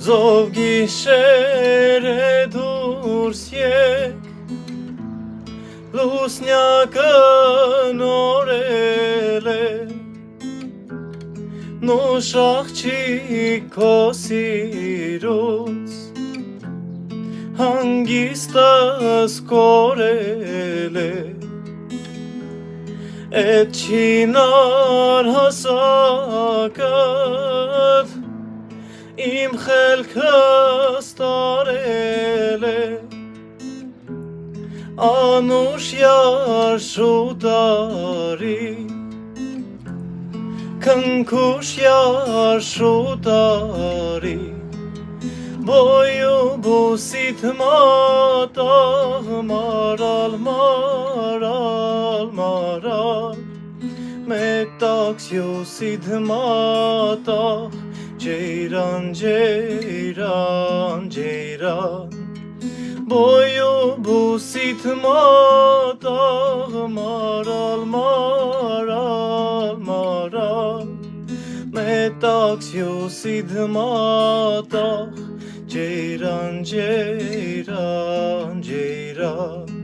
Zov gişere durs yek Lusnyakın orele Նուշախչի քո սիրուց հանգիստս կորել է Էդ չինար հասակըդ իմ խելքս տարել է Անուշ յարշուտարի Քնքուշ յարշուտարի Բոյու բուսիտ մատաղ մարալ մարալ մարալ Մետաքս յոսիտ մատաղ Ջեյրան ջեյրան ջեյրան Բոյու բուսիտ մատաղ մարալ մարալ մարալ Մետաքս յոսիտ մատաղ Ջեյրան ջեյրան ջեյրան